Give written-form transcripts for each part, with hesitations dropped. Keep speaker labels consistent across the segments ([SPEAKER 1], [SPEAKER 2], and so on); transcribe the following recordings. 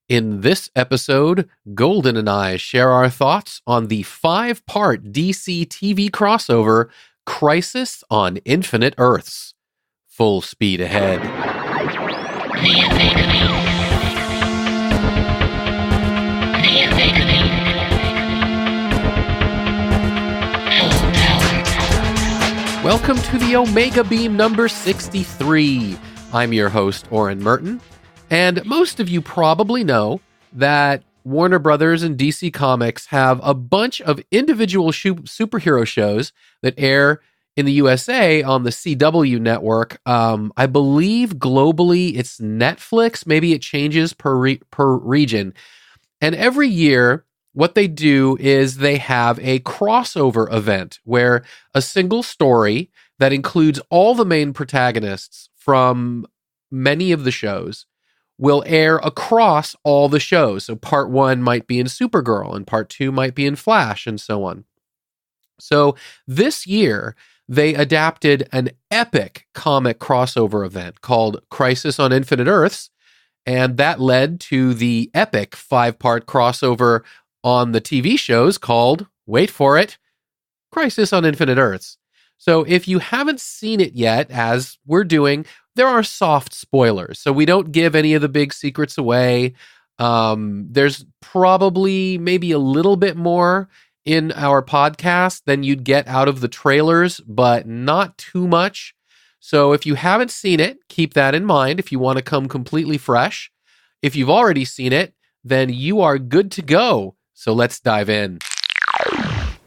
[SPEAKER 1] In this episode, Golden and I share our thoughts on the 5-part DC TV crossover, Crisis on Infinite Earths. Full speed ahead. Welcome to the Omega Beam number 63. I'm your host, Oren Merton. And most of you probably know that Warner Brothers and DC Comics have a bunch of individual superhero shows that air in the USA on the CW network. I believe globally it's Netflix. Maybe it changes per region. And every year, what they do is they have a crossover event where a single story that includes all the main protagonists from many of the shows will air across all the shows. So part 1 might be in Supergirl, and part 2 might be in Flash, and so on. So this year, they adapted an epic comic crossover event called Crisis on Infinite Earths, and that led to the epic 5-part crossover on the TV shows called, wait for it, Crisis on Infinite Earths. So if you haven't seen it yet, as we're doing, there are soft spoilers. So we don't give any of the big secrets away. There's probably maybe a little bit more in our podcast than you'd get out of the trailers, but not too much. So if you haven't seen it, keep that in mind if you want to come completely fresh. If you've already seen it, then you are good to go. So let's dive in.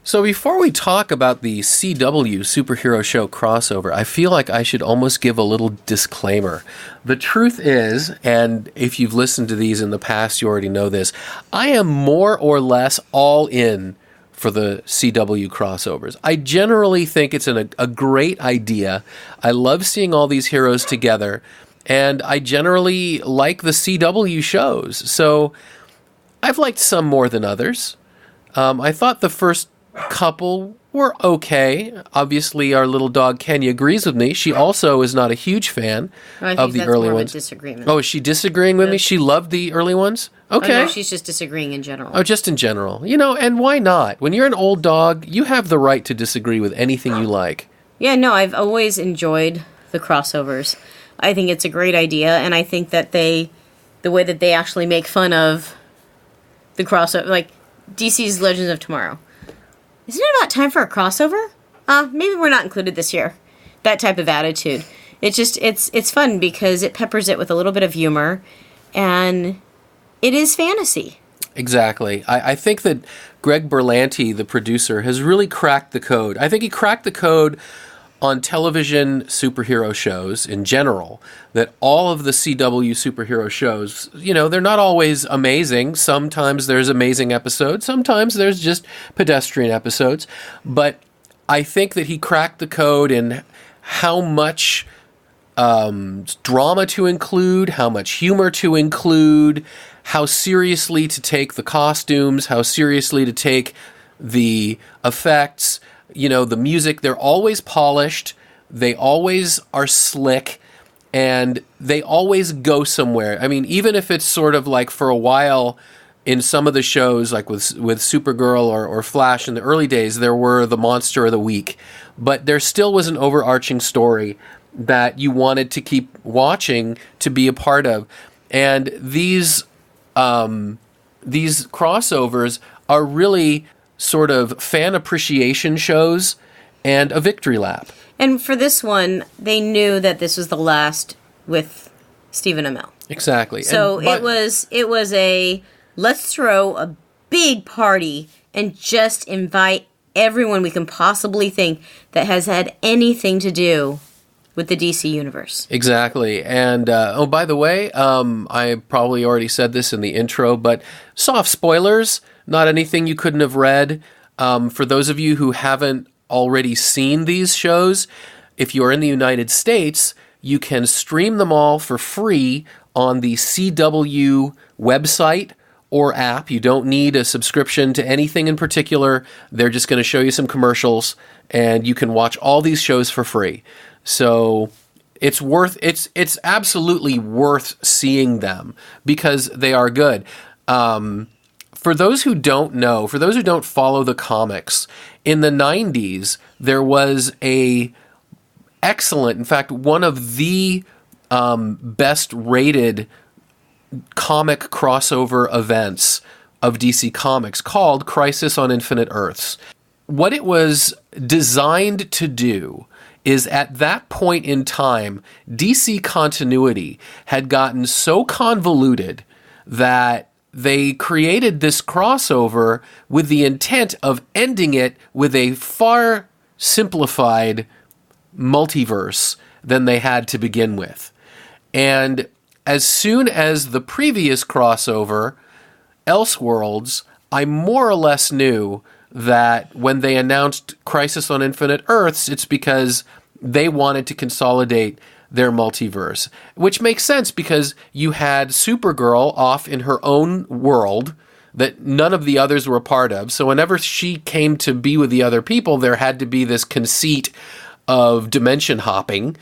[SPEAKER 1] So before we talk about the CW superhero show crossover, I feel like I should almost give a little disclaimer. The truth is, and if you've listened to these in the past, you already know this, I am more or less all in for the CW crossovers. I generally think it's a great idea. I love seeing all these heroes together, and I generally like the CW shows. So I've liked some more than others. I thought the first couple were okay. Obviously, our little dog Kenya agrees with me. She also is not a huge fan of the early ones. Of a disagreement. Oh, is she disagreeing with me? She loved the early ones? Okay.
[SPEAKER 2] Oh, no, she's just disagreeing in general.
[SPEAKER 1] Oh, just in general. You know, and why not? When you're an old dog, you have the right to disagree with anything you like.
[SPEAKER 2] Yeah, no, I've always enjoyed the crossovers. I think it's a great idea, and I think that the way that they actually make fun of the crossover, like DC's Legends of Tomorrow. Isn't it about time for a crossover? Maybe we're not included this year. That type of attitude. It's just, it's fun because it peppers it with a little bit of humor, and it is fantasy.
[SPEAKER 1] Exactly. I think that Greg Berlanti, the producer, has really cracked the code. I think he cracked the code on television superhero shows in general, that all of the CW superhero shows, you know, they're not always amazing. Sometimes there's amazing episodes. Sometimes there's just pedestrian episodes. But I think that he cracked the code in how much drama to include, how much humor to include, how seriously to take the costumes, how seriously to take the effects. You know, the music, they're always polished, they always are slick, and they always go somewhere. I mean, even if it's sort of like for a while in some of the shows, like with Supergirl or Flash in the early days, there were the monster of the week. But there still was an overarching story that you wanted to keep watching to be a part of. And these crossovers are really sort of fan appreciation shows and a victory lap.
[SPEAKER 2] And for this one, they knew that this was the last with Stephen Amell.
[SPEAKER 1] Exactly.
[SPEAKER 2] So it was a let's throw a big party and just invite everyone we can possibly think that has had anything to do with the DC universe. Exactly.
[SPEAKER 1] And, oh, by the way, I probably already said this in the intro, but soft spoilers, not anything you couldn't have read. For those of you who haven't already seen these shows, if you're in the United States, you can stream them all for free on the CW website or app. You don't need a subscription to anything in particular. They're just going to show you some commercials, and you can watch all these shows for free. So it's absolutely worth seeing them because they are good. For those who don't know, for those who don't follow the comics, in the 90s, there was a excellent, in fact, one of the best rated comic crossover events of DC Comics called Crisis on Infinite Earths. What it was designed to do is at that point in time, DC continuity had gotten so convoluted that they created this crossover with the intent of ending it with a far simplified multiverse than they had to begin with. And as soon as the previous crossover, Elseworlds, I more or less knew that when they announced Crisis on Infinite Earths, it's because they wanted to consolidate their multiverse, which makes sense because you had Supergirl off in her own world that none of the others were a part of. So whenever she came to be with the other people, there had to be this conceit of dimension hopping.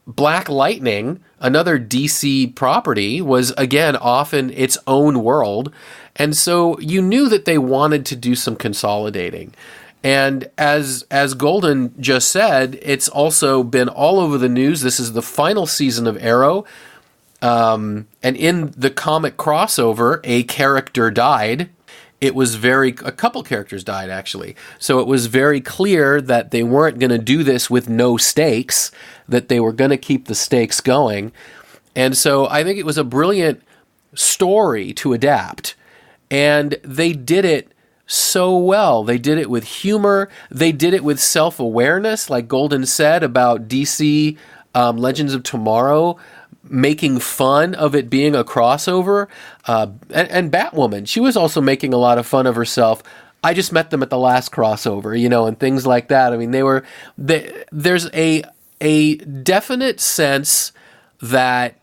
[SPEAKER 1] Black Lightning, another DC property, was again off in its own world. And so you knew that they wanted to do some consolidating. And as Golden just said, it's also been all over the news. This is the final season of Arrow. And in the comic crossover, a character died. A couple characters died, actually. So it was very clear that they weren't going to do this with no stakes, that they were going to keep the stakes going. And so I think it was a brilliant story to adapt. And they did it so well. They did it with humor. They did it with self-awareness, like Golden said about DC Legends of Tomorrow, making fun of it being a crossover. And Batwoman, she was also making a lot of fun of herself. I just met them at the last crossover, and things like that. I mean, there's a definite sense that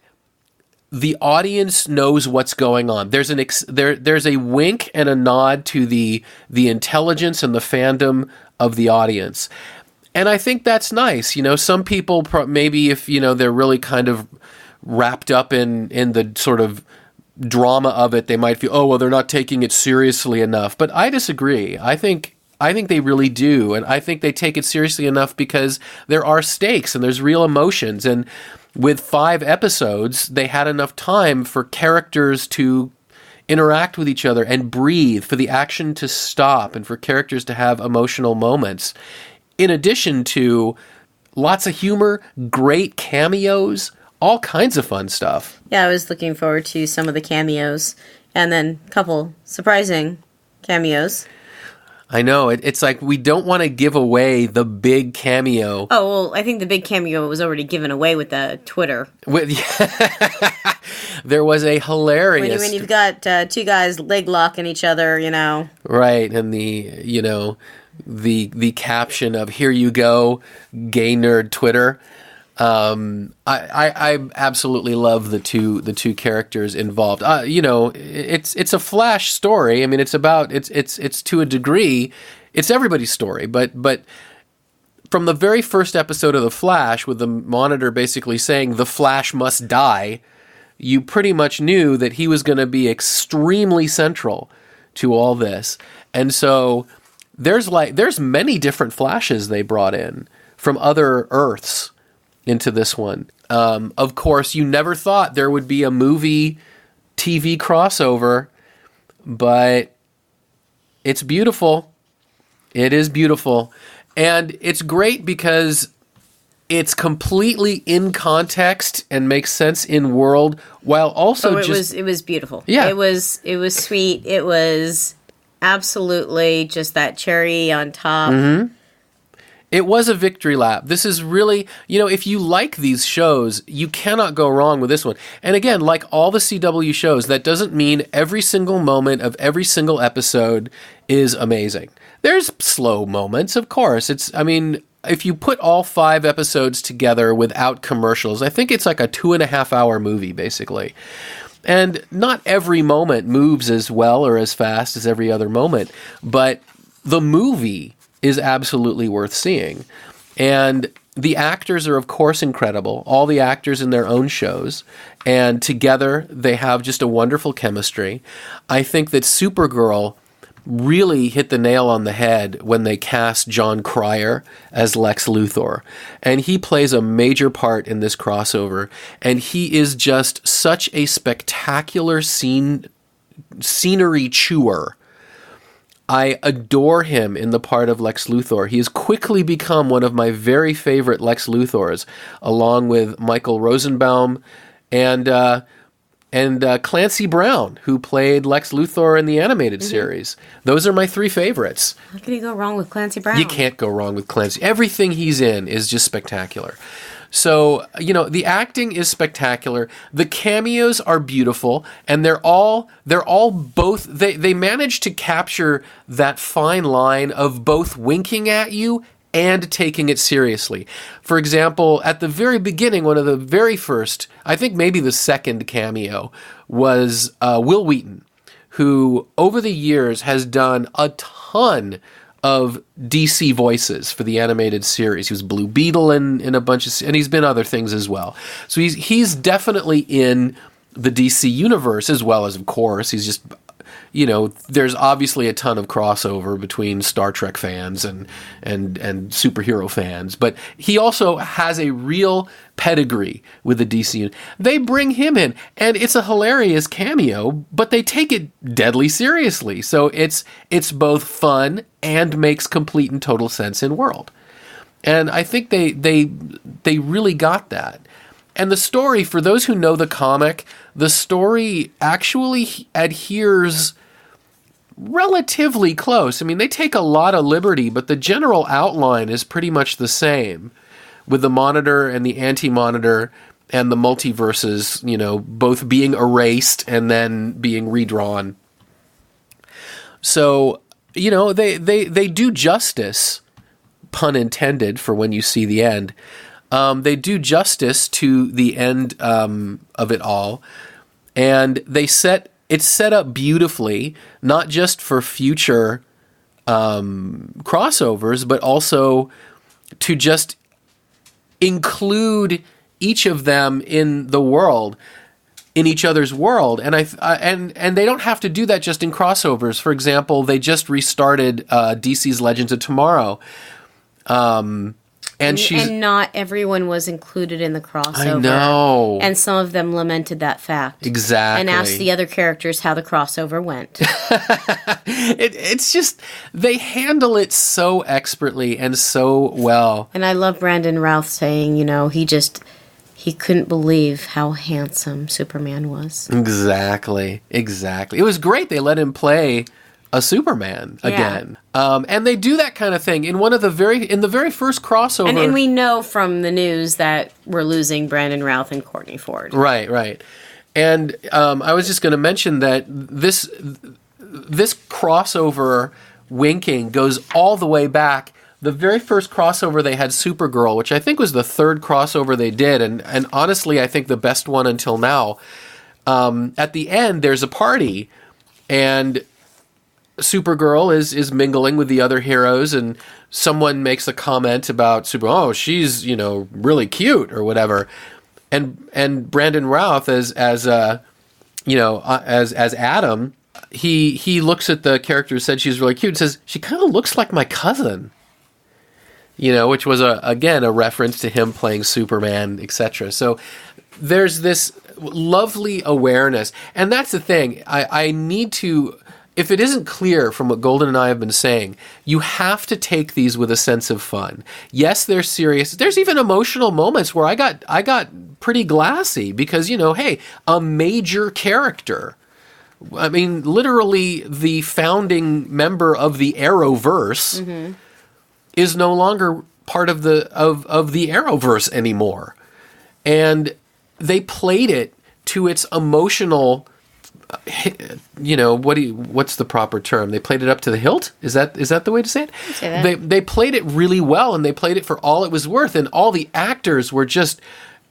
[SPEAKER 1] the audience knows what's going on. There's a wink and a nod to the intelligence and the fandom of the audience. And I think that's nice. Some people maybe if, they're really kind of wrapped up in the sort of drama of it, they might feel, oh, well, they're not taking it seriously enough. But I disagree. I think they really do. And I think they take it seriously enough because there are stakes and there's real emotions. And with 5 episodes, they had enough time for characters to interact with each other and breathe, for the action to stop, and for characters to have emotional moments. In addition to lots of humor, great cameos, all kinds of fun stuff.
[SPEAKER 2] Yeah, I was looking forward to some of the cameos, and then a couple surprising cameos.
[SPEAKER 1] I know. It's like we don't want to give away the big cameo.
[SPEAKER 2] Oh, well, I think the big cameo was already given away with the Twitter.
[SPEAKER 1] There was a hilarious...
[SPEAKER 2] When you've got 2 guys leg locking each other,
[SPEAKER 1] Right, and the caption of, "Here you go, gay nerd Twitter." I absolutely love the two characters involved. It's a Flash story. I mean, it's to a degree, it's everybody's story. But from the very first episode of the Flash, with the Monitor basically saying the Flash must die, you pretty much knew that he was going to be extremely central to all this. And so there's many different Flashes they brought in from other Earths into this one. Of course, you never thought there would be a movie TV crossover, but it's beautiful. It is beautiful. And it's great because it's completely in context and makes sense in world, while also
[SPEAKER 2] it was beautiful.
[SPEAKER 1] Yeah.
[SPEAKER 2] It was sweet. It was absolutely just that cherry on top.
[SPEAKER 1] Mm-hmm. It was a victory lap. This is really, if you like these shows, you cannot go wrong with this one. And again, like all the CW shows, that doesn't mean every single moment of every single episode is amazing. There's slow moments, of course. If you put all 5 episodes together without commercials, I think it's like a 2.5-hour movie, basically. And not every moment moves as well or as fast as every other moment, but the movie is absolutely worth seeing. And The actors are, of course, incredible. All the actors in their own shows. And together, they have just a wonderful chemistry. I think that Supergirl really hit the nail on the head when they cast John Cryer as Lex Luthor. And he plays a major part in this crossover. And he is just such a spectacular scenery chewer. I adore him in the part of Lex Luthor. He has quickly become one of my very favorite Lex Luthors, along with Michael Rosenbaum and Clancy Brown, who played Lex Luthor in the animated series. Those are my three favorites.
[SPEAKER 2] How can you go wrong with Clancy Brown?
[SPEAKER 1] You can't go wrong with Clancy. Everything he's in is just spectacular. So, the acting is spectacular. The cameos are beautiful, and they're all both, they manage to capture that fine line of both winking at you and taking it seriously. For example, at the very beginning, one of the very first, I think maybe the second cameo, was Will Wheaton, who over the years has done a ton of DC voices for the animated series. He was Blue Beetle in a bunch of, and he's been other things as well. So he's definitely in the DC universe, as well as, of course, he's just, there's obviously a ton of crossover between Star Trek fans and superhero fans, but he also has a real pedigree with the DC. They bring him in, and it's a hilarious cameo, but they take it deadly seriously. So it's both fun and makes complete and total sense in world. And I think they really got that. And the story, for those who know the comic, the story actually adheres relatively close. I mean, they take a lot of liberty, but the general outline is pretty much the same, with the Monitor and the Anti-Monitor and the multiverses, both being erased and then being redrawn. So, they do justice, pun intended, for when you see the end. They do justice to the end of it all, and it's set up beautifully, not just for future crossovers, but also to just include each of them in the world, in each other's world. And and they don't have to do that just in crossovers. For example, they just restarted DC's Legends of Tomorrow. And
[SPEAKER 2] not everyone was included in the crossover.
[SPEAKER 1] I know.
[SPEAKER 2] And some of them lamented that fact.
[SPEAKER 1] Exactly.
[SPEAKER 2] And asked the other characters how the crossover went.
[SPEAKER 1] It's just, they handle it so expertly and so well.
[SPEAKER 2] And I love Brandon Routh saying, he couldn't believe how handsome Superman was.
[SPEAKER 1] Exactly. It was great they let him play a Superman again. And they do that kind of thing in the very first crossover.
[SPEAKER 2] And we know from the news that we're losing Brandon Routh and Courtney Ford.
[SPEAKER 1] Right. And I was just going to mention that this crossover winking goes all the way back. The very first crossover they had Supergirl, which I think was the third crossover they did, and honestly I think the best one until now. At the end there's a party, and Supergirl is mingling with the other heroes, and someone makes a comment about Supergirl. Oh, she's really cute or whatever, and Brandon Routh as Adam, he looks at the character who said she's really cute and says she kind of looks like my cousin, which was again a reference to him playing Superman, etc. So there's this lovely awareness, and that's the thing. I need to. If it isn't clear from what Golden and I have been saying, you have to take these with a sense of fun. Yes, they're serious. There's even emotional moments where I got pretty glassy because, hey, a major character. I mean, literally the founding member of the Arrowverse is no longer part of the Arrowverse anymore. And they played it to its emotional, what's the proper term? They played it up to the hilt? Is that the way to say it?
[SPEAKER 2] Say that.
[SPEAKER 1] They played it really well, and they played it for all it was worth, and all the actors were just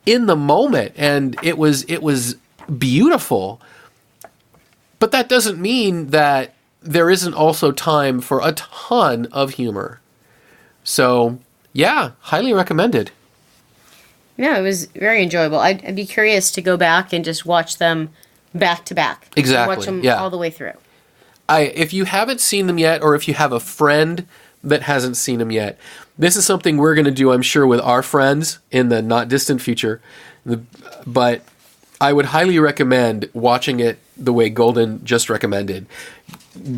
[SPEAKER 1] in the moment, and it was beautiful. But that doesn't mean that there isn't also time for a ton of humor. So Yeah, highly recommended.
[SPEAKER 2] Yeah, it was very enjoyable. I'd be curious to go back and just watch them back to back.
[SPEAKER 1] Exactly.
[SPEAKER 2] Watch them
[SPEAKER 1] yeah.
[SPEAKER 2] all the way through.
[SPEAKER 1] If you haven't seen them yet, or if you have a friend that hasn't seen them yet, this is something we're going to do, I'm sure, with our friends in the not distant future. But I would highly recommend watching it the way Golden just recommended.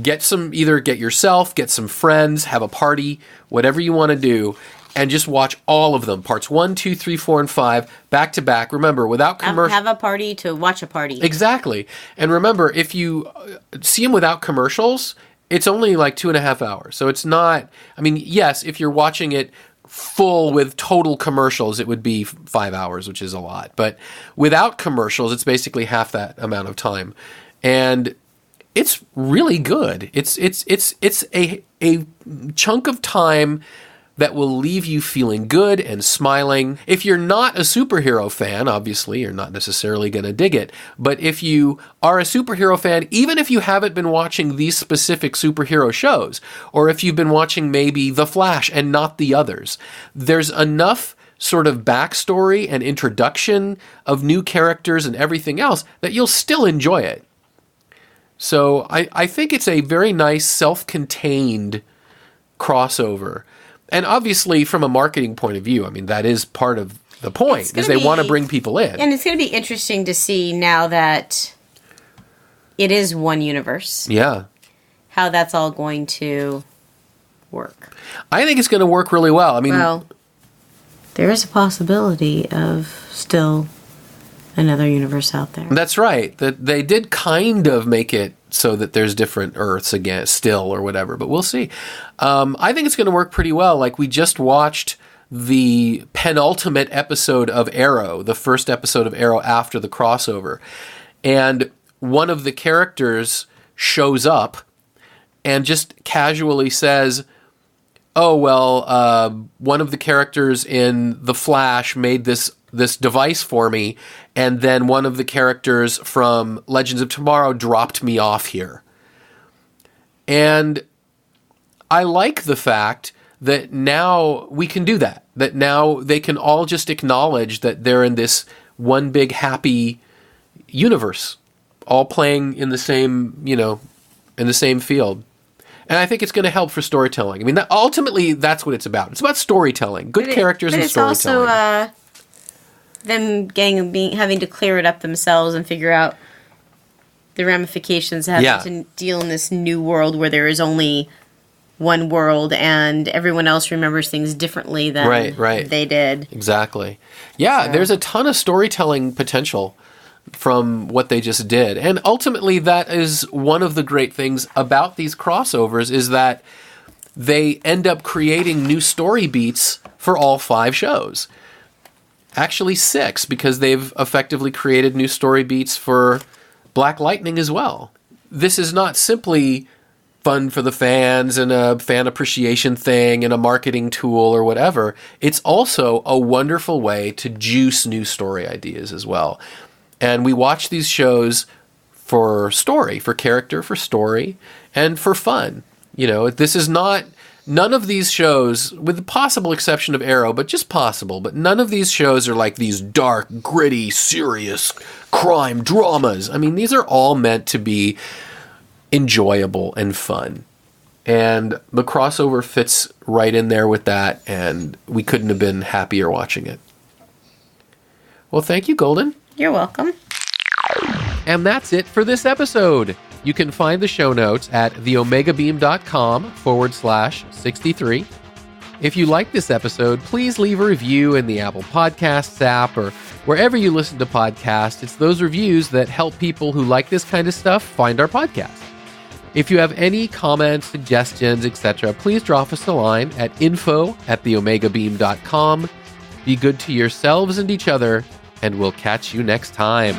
[SPEAKER 1] Get yourself, get some friends, have a party, whatever you want to do, and just watch all of them. Parts 1, 2, 3, 4, and 5, back to back. Remember, without commercials.
[SPEAKER 2] Have a party to watch a party.
[SPEAKER 1] Exactly. And remember, if you see them without commercials, it's only like 2.5 hours. So it's not, I mean, yes, if you're watching it full with total commercials, it would be 5 hours, which is a lot. But without commercials, it's basically half that amount of time. And it's really good. It's a chunk of time that will leave you feeling good and smiling. If you're not a superhero fan, obviously you're not necessarily going to dig it. But if you are a superhero fan, even if you haven't been watching these specific superhero shows, or if you've been watching maybe The Flash and not the others, there's enough sort of backstory and introduction of new characters and everything else that you'll still enjoy it. So I think it's a very nice self-contained crossover. And obviously, from a marketing point of view, I mean, that is part of the point, is they want to bring people in.
[SPEAKER 2] And it's going to be interesting to see now that it is one universe.
[SPEAKER 1] Yeah.
[SPEAKER 2] How that's all going to work.
[SPEAKER 1] I think it's going to work really well. I mean,
[SPEAKER 2] well, there is a possibility of still another universe out there.
[SPEAKER 1] That's right. That they did kind of make it so that there's different Earths again, still, or whatever, but we'll see. I think it's going to work pretty well. Like, we just watched the penultimate episode of Arrow, the first episode of Arrow after the crossover. And one of the characters shows up and just casually says, oh, well, one of the characters in The Flash made this device for me, and then one of the characters from Legends of Tomorrow dropped me off here. And I like the fact that now we can do that. That now they can all just acknowledge that they're in this one big happy universe, all playing in the same, in the same field. And I think it's going to help for storytelling. I mean, ultimately, that's what it's about. It's about storytelling, good characters and storytelling.
[SPEAKER 2] It's also them having to clear it up themselves and figure out the ramifications of having to deal in this new world where there is only one world and everyone else remembers things differently than they did.
[SPEAKER 1] Exactly. Yeah, there's a ton of storytelling potential from what they just did. And ultimately, that is one of the great things about these crossovers, is that they end up creating new story beats for all 5 shows. Actually 6, because they've effectively created new story beats for Black Lightning as well. This is not simply fun for the fans and a fan appreciation thing and a marketing tool or whatever. It's also a wonderful way to juice new story ideas as well. And we watch these shows for story, for character, for story, and for fun. This is not... None of these shows, with the possible exception of Arrow, but just possible, but none of these shows are like these dark, gritty, serious crime dramas. I mean, these are all meant to be enjoyable and fun. And the crossover fits right in there with that, and we couldn't have been happier watching it. Well, thank you, Golden.
[SPEAKER 2] You're welcome.
[SPEAKER 1] And that's it for this episode. You can find the show notes at theomegabeam.com/63. If you like this episode, please leave a review in the Apple Podcasts app or wherever you listen to podcasts. It's those reviews that help people who like this kind of stuff find our podcast. If you have any comments, suggestions, etc., please drop us a line at info@theomegabeam.com. Be good to yourselves and each other, and we'll catch you next time.